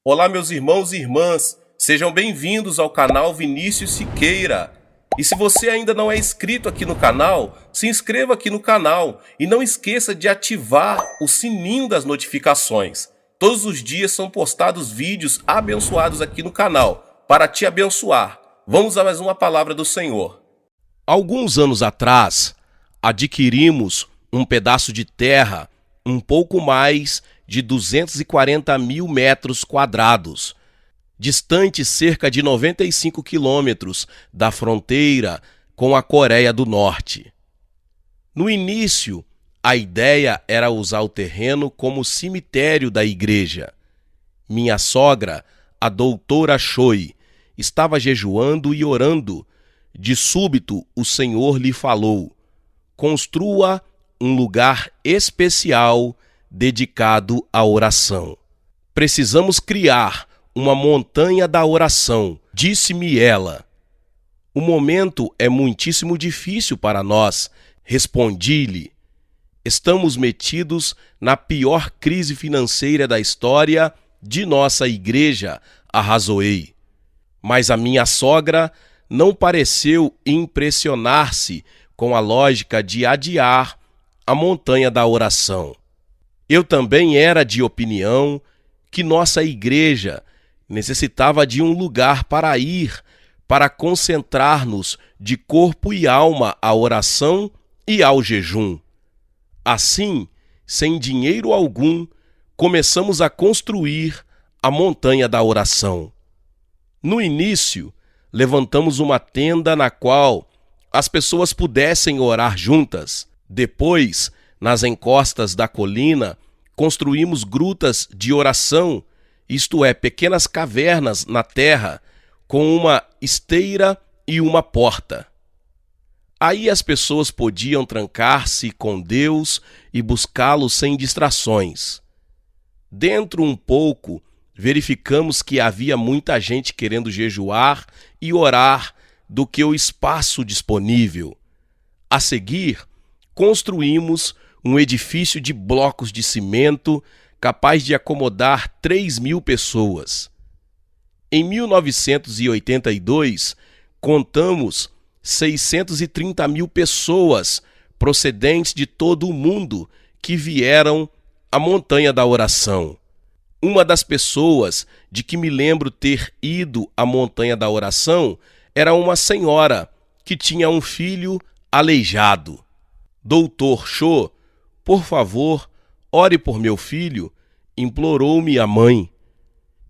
Olá, meus irmãos e irmãs, sejam bem-vindos ao canal Vinícius Siqueira. E se você ainda não é inscrito aqui no canal, se inscreva aqui no canal e não esqueça de ativar o sininho das notificações. Todos os dias são postados vídeos abençoados aqui no canal para te abençoar. Vamos a mais uma palavra do Senhor. Alguns anos atrás, adquirimos um pedaço de terra um pouco mais de 240 mil metros quadrados, distante cerca de 95 quilômetros da fronteira com a Coreia do Norte. No início, a ideia era usar o terreno como cemitério da igreja. Minha sogra, a doutora Choi, estava jejuando e orando. De súbito, o Senhor lhe falou: construa um lugar especial dedicado à oração. Precisamos criar uma montanha da oração, disse-me ela. O momento é muitíssimo difícil para nós, respondi-lhe. Estamos metidos na pior crise financeira da história de nossa igreja, arrazoei. Mas a minha sogra não pareceu impressionar-se com a lógica de adiar a montanha da oração. Eu também era de opinião que nossa igreja necessitava de um lugar para ir, para concentrar-nos de corpo e alma à oração e ao jejum. Assim, sem dinheiro algum, começamos a construir a montanha da oração. No início, levantamos uma tenda na qual as pessoas pudessem orar juntas. Depois, nas encostas da colina, construímos grutas de oração, isto é, pequenas cavernas na terra, com uma esteira e uma porta. Aí as pessoas podiam trancar-se com Deus e buscá-lo sem distrações. Dentro um pouco, verificamos que havia muita gente querendo jejuar e orar do que o espaço disponível. A seguir, construímos um edifício de blocos de cimento capaz de acomodar 3.000 pessoas. Em 1982, contamos 630 mil pessoas procedentes de todo o mundo que vieram à Montanha da Oração. Uma das pessoas de que me lembro ter ido à Montanha da Oração era uma senhora que tinha um filho aleijado. Doutor Cho, por favor, ore por meu filho, implorou-me a mãe.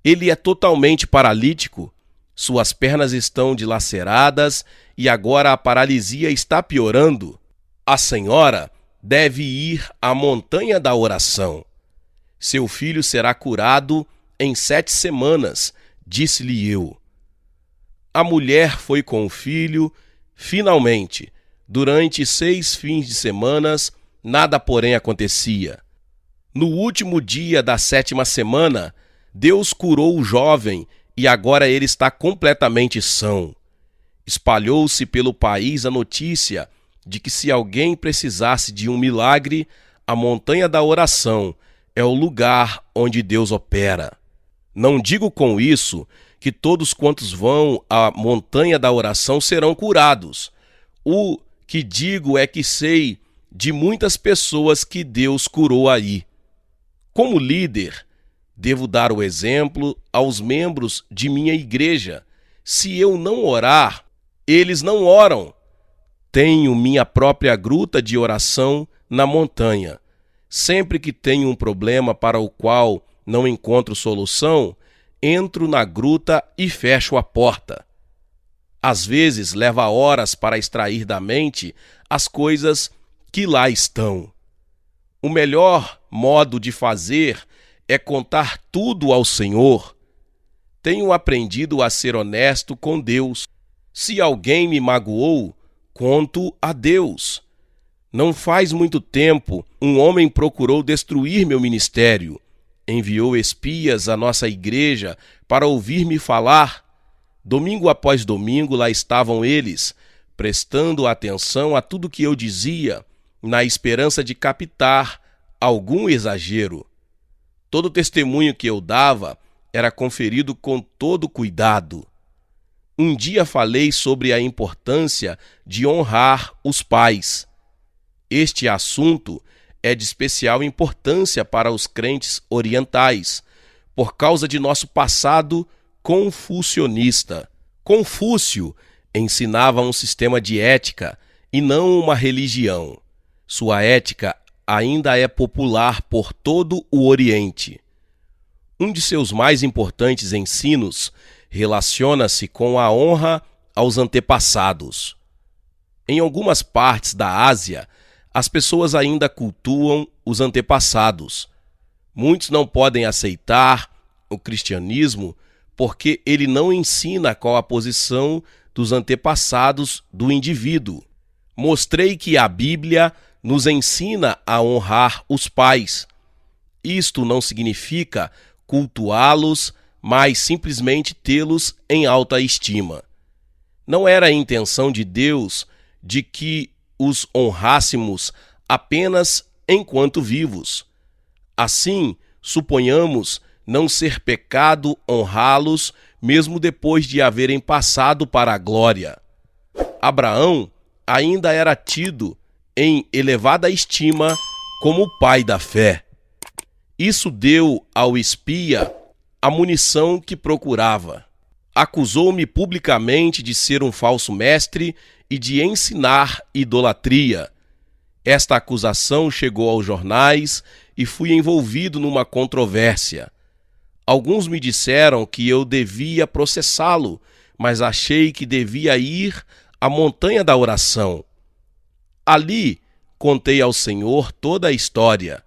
Ele é totalmente paralítico, suas pernas estão dilaceradas e agora a paralisia está piorando. A senhora deve ir à Montanha da Oração. Seu filho será curado em 7 semanas, disse-lhe eu. A mulher foi com o filho, finalmente, durante 6 fins de semanas, nada, porém, acontecia. No último dia da 7ª semana, Deus curou o jovem e agora ele está completamente são. Espalhou-se pelo país a notícia de que se alguém precisasse de um milagre, a Montanha da Oração é o lugar onde Deus opera. Não digo com isso que todos quantos vão à Montanha da Oração serão curados. O que digo é que sei de muitas pessoas que Deus curou aí. Como líder, devo dar o exemplo aos membros de minha igreja. Se eu não orar, eles não oram. Tenho minha própria gruta de oração na montanha. Sempre que tenho um problema para o qual não encontro solução, entro na gruta e fecho a porta. Às vezes leva horas para extrair da mente as coisas que lá estão. O melhor modo de fazer é contar tudo ao Senhor. Tenho aprendido a ser honesto com Deus. Se alguém me magoou, conto a Deus. Não faz muito tempo, um homem procurou destruir meu ministério. Enviou espias à nossa igreja para ouvir-me falar. Domingo após domingo lá estavam eles, prestando atenção a tudo que eu dizia, na esperança de captar algum exagero. Todo testemunho que eu dava era conferido com todo cuidado. Um dia falei sobre a importância de honrar os pais. Este assunto é de especial importância para os crentes orientais, por causa de nosso passado confucionista. Confúcio ensinava um sistema de ética e não uma religião. Sua ética ainda é popular por todo o Oriente. Um de seus mais importantes ensinos relaciona-se com a honra aos antepassados. Em algumas partes da Ásia, as pessoas ainda cultuam os antepassados. Muitos não podem aceitar o cristianismo porque ele não ensina qual a posição dos antepassados do indivíduo. Mostrei que a Bíblia nos ensina a honrar os pais. Isto não significa cultuá-los, mas simplesmente tê-los em alta estima. Não era a intenção de Deus de que os honrássemos apenas enquanto vivos. Assim, suponhamos não ser pecado honrá-los mesmo depois de haverem passado para a glória. Abraão ainda era tido em elevada estima como o pai da fé. Isso deu ao espia a munição que procurava. Acusou-me publicamente de ser um falso mestre e de ensinar idolatria. Esta acusação chegou aos jornais e fui envolvido numa controvérsia. Alguns me disseram que eu devia processá-lo, mas achei que devia ir à montanha da oração. Ali contei ao Senhor toda a história.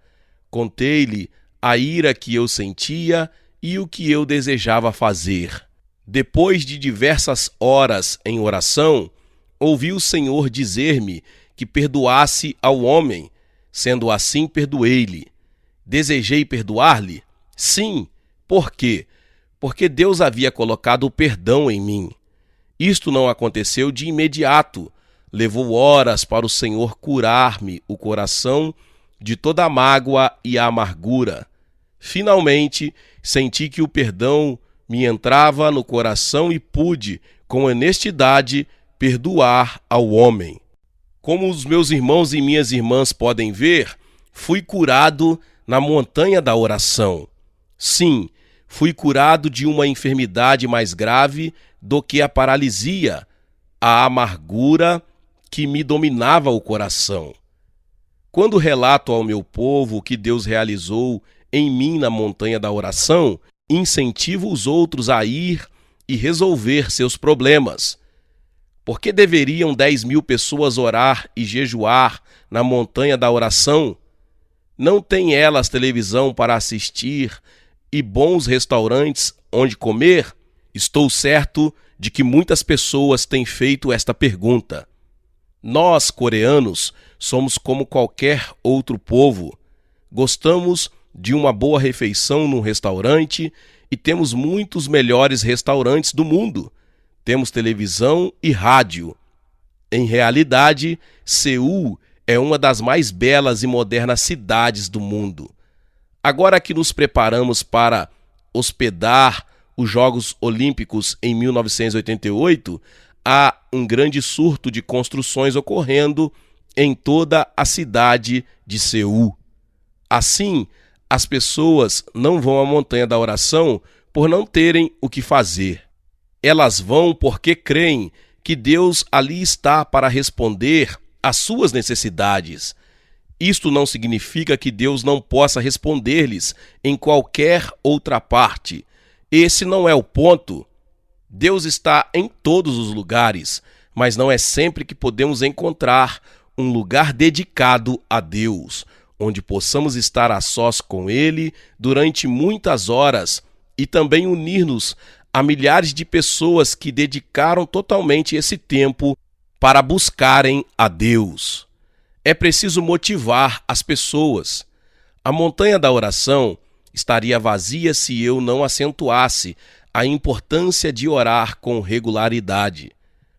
Contei-lhe a ira que eu sentia e o que eu desejava fazer. Depois de diversas horas em oração, ouvi o Senhor dizer-me que perdoasse ao homem. Sendo assim, perdoei-lhe. Desejei perdoar-lhe? Sim. Por quê? Porque Deus havia colocado o perdão em mim. Isto não aconteceu de imediato. Levou horas para o Senhor curar-me o coração de toda a mágoa e a amargura. Finalmente, senti que o perdão me entrava no coração e pude, com honestidade, perdoar ao homem. Como os meus irmãos e minhas irmãs podem ver, fui curado na montanha da oração. Sim, fui curado de uma enfermidade mais grave do que a paralisia, a amargura que me dominava o coração. Quando relato ao meu povo o que Deus realizou em mim na montanha da oração, incentivo os outros a ir e resolver seus problemas. Por que deveriam 10.000 pessoas orar e jejuar na montanha da oração? Não têm elas televisão para assistir e bons restaurantes onde comer? Estou certo de que muitas pessoas têm feito esta pergunta. Nós, coreanos, somos como qualquer outro povo. Gostamos de uma boa refeição num restaurante e temos muitos melhores restaurantes do mundo. Temos televisão e rádio. Em realidade, Seul é uma das mais belas e modernas cidades do mundo. Agora que nos preparamos para hospedar os Jogos Olímpicos em 1988, há um grande surto de construções ocorrendo em toda a cidade de Seul. Assim, as pessoas não vão à montanha da oração por não terem o que fazer. Elas vão porque creem que Deus ali está para responder às suas necessidades. Isto não significa que Deus não possa responder-lhes em qualquer outra parte. Esse não é o ponto. Deus está em todos os lugares, mas não é sempre que podemos encontrar um lugar dedicado a Deus, onde possamos estar a sós com Ele durante muitas horas e também unir-nos a milhares de pessoas que dedicaram totalmente esse tempo para buscarem a Deus. É preciso motivar as pessoas. A montanha da oração estaria vazia se eu não acentuasse a importância de orar com regularidade.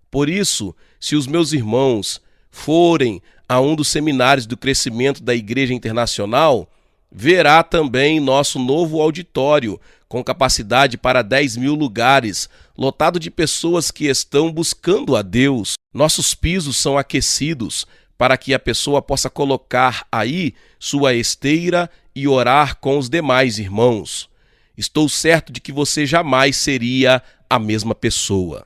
Por isso, se os meus irmãos forem a um dos seminários do crescimento da Igreja Internacional, verá também nosso novo auditório com capacidade para 10.000 lugares, lotado de pessoas que estão buscando a Deus. Nossos pisos são aquecidos para que a pessoa possa colocar aí sua esteira e orar com os demais irmãos. Estou certo de que você jamais seria a mesma pessoa.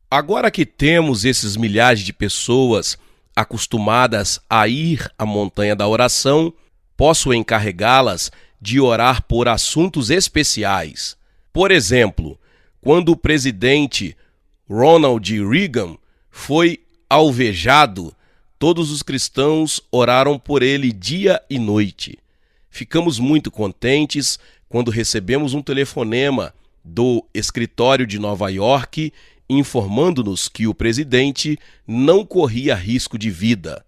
Agora que temos esses milhares de pessoas acostumadas a ir à montanha da oração, posso encarregá-las de orar por assuntos especiais. Por exemplo, quando o presidente Ronald Reagan foi alvejado, todos os cristãos oraram por ele dia e noite. Ficamos muito contentes quando recebemos um telefonema do escritório de Nova York informando-nos que o presidente não corria risco de vida.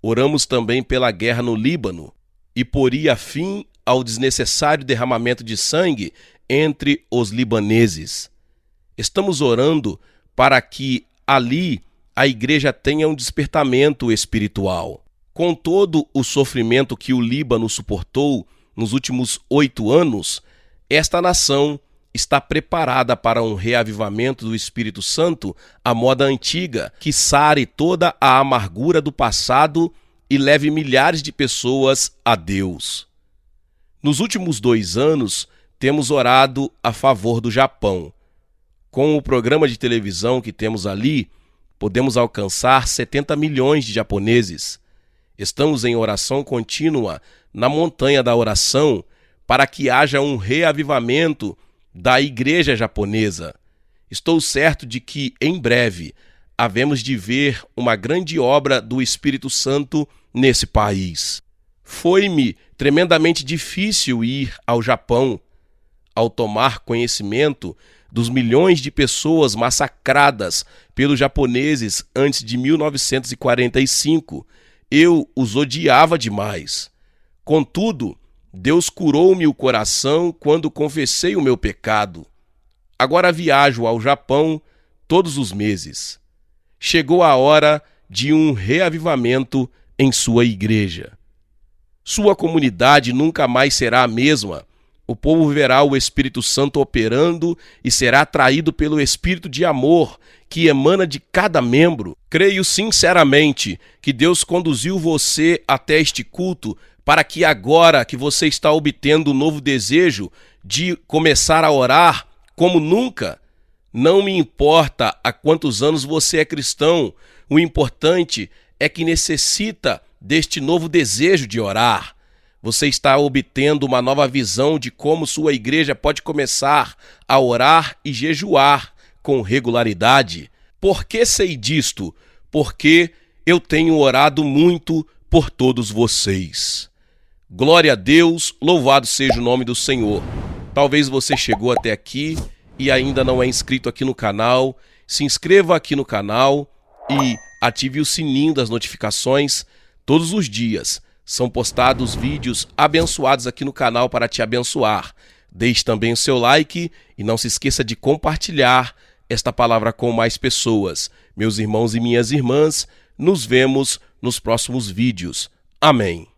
Oramos também pela guerra no Líbano e poria fim ao desnecessário derramamento de sangue entre os libaneses. Estamos orando para que ali a igreja tenha um despertamento espiritual. Com todo o sofrimento que o Líbano suportou nos últimos 8 anos, esta nação está preparada para um reavivamento do Espírito Santo à moda antiga, que sare toda a amargura do passado e leve milhares de pessoas a Deus. Nos últimos 2 anos, temos orado a favor do Japão. Com o programa de televisão que temos ali, podemos alcançar 70 milhões de japoneses. Estamos em oração contínua na montanha da oração para que haja um reavivamento da igreja japonesa. Estou certo de que, em breve, havemos de ver uma grande obra do Espírito Santo nesse país. Foi-me tremendamente difícil ir ao Japão. Ao tomar conhecimento dos milhões de pessoas massacradas pelos japoneses antes de 1945, eu os odiava demais. Contudo, Deus curou-me o coração quando confessei o meu pecado. Agora viajo ao Japão todos os meses. Chegou a hora de um reavivamento em sua igreja. Sua comunidade nunca mais será a mesma. O povo verá o Espírito Santo operando e será atraído pelo Espírito de amor que emana de cada membro. Creio sinceramente que Deus conduziu você até este culto para que agora que você está obtendo um novo desejo de começar a orar como nunca. Não me importa há quantos anos você é cristão, o importante é que necessita deste novo desejo de orar. Você está obtendo uma nova visão de como sua igreja pode começar a orar e jejuar com regularidade. Por que sei disto? Porque eu tenho orado muito por todos vocês. Glória a Deus, louvado seja o nome do Senhor. Talvez você chegou até aqui e ainda não é inscrito aqui no canal. Se inscreva aqui no canal e ative o sininho das notificações. Todos os dias são postados vídeos abençoados aqui no canal para te abençoar. Deixe também o seu like e não se esqueça de compartilhar esta palavra com mais pessoas. Meus irmãos e minhas irmãs, nos vemos nos próximos vídeos. Amém.